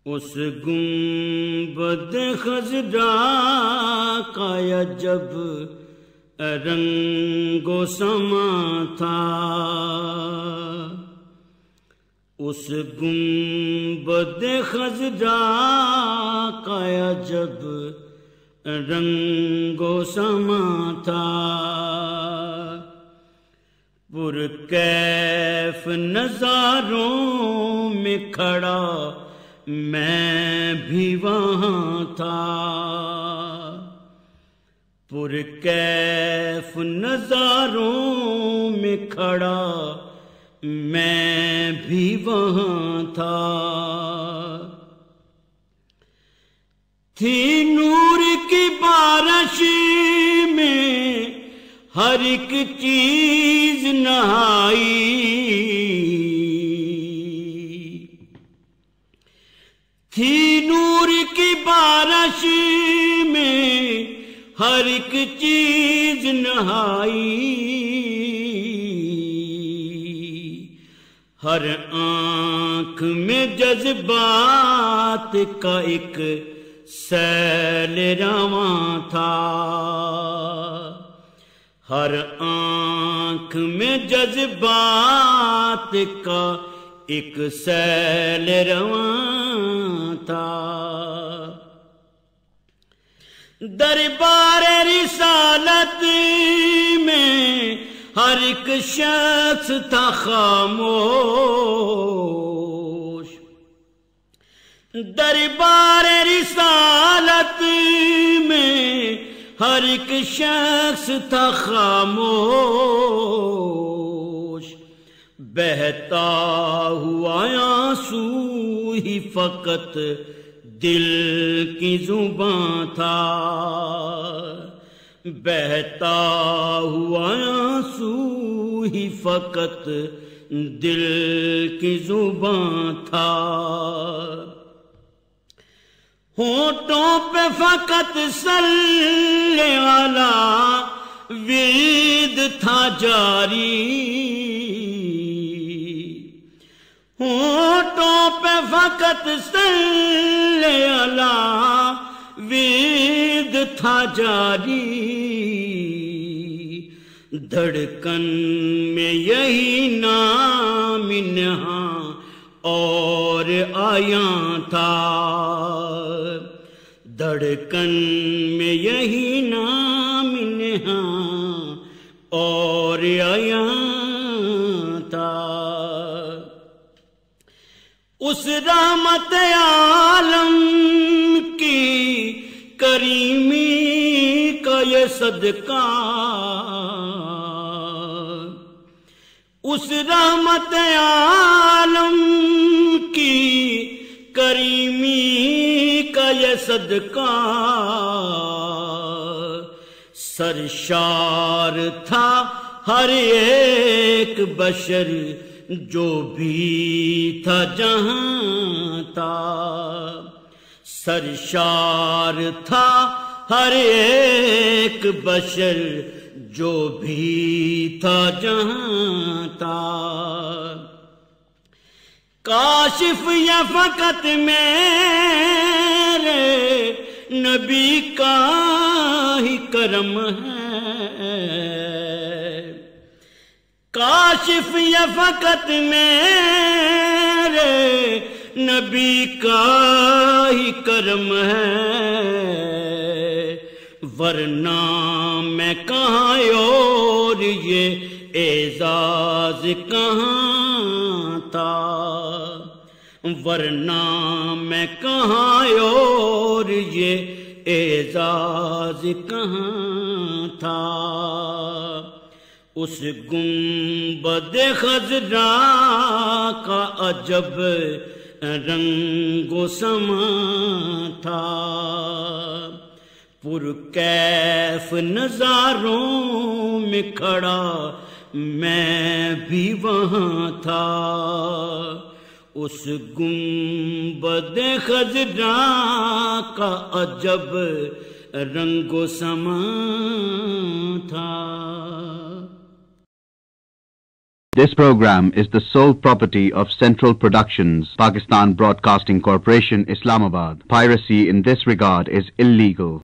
اس گنبد خضرا کا عجب رنگ و سما تھا، اس گنبد خضرا کا عجب رنگ و سما تھا، پرکیف نظاروں میں کھڑا میں بھی وہاں تھا، پرکیف نظاروں میں کھڑا میں بھی وہاں تھا، تھی نور کی بارش میں ہر ایک چیز نہائی، تھی نور کی بارش میں ہر ایک چیز نہائی، ہر آنکھ میں جذبات کا ایک سیل رواں تھا، ہر آنکھ میں جذبات کا ایک سیل رواں تھا، دربار رسالت میں ہر ایک شخص تھا خاموش، دربار رسالت میں ہر ایک شخص تھا خاموش، بہتا ہوا آنسو ہی فقط دل کی زباں تھا، بہتا ہوا آنسو ہی فقط دل کی زباں تھا، ہونٹوں پہ فقط صلی علی ورد تھا جاری، ہونٹوں پہ فقط صلی علی ورد تھا جاری، دھڑکن میں یہی نام نہاں اور آیاں تھا، دھڑکن میں یہی نام نہاں اور آیاں تھا، اس رحمت عالم کی کریمی کا یہ صدقہ، اس رحمت عالم کی کریمی کا یہ صدقہ، سرشار تھا ہر ایک بشر جو بھی تھا جہاں تھا، سرشار تھا ہر ایک بشر جو بھی تھا جہاں تھا، کاشف یا فقط میرے نبی کا ہی کرم ہے، کاشف یا فقط میرے نبی کا ہی کرم ہے، ورنہ میں کہاں اور یہ اعزاز کہاں تھا، ورنہ میں کہاں اور یہ اعزاز کہاں تھا، اس گنبد خضرا کا عجب رنگ و سما تھا، پرکیف نظاروں میں کھڑا میں بھی وہاں تھا، اس گنبد خضرا کا عجب رنگ و سما تھا۔ This program is the sole property of Central Productions, Pakistan Broadcasting Corporation, Islamabad. Piracy in this regard is illegal.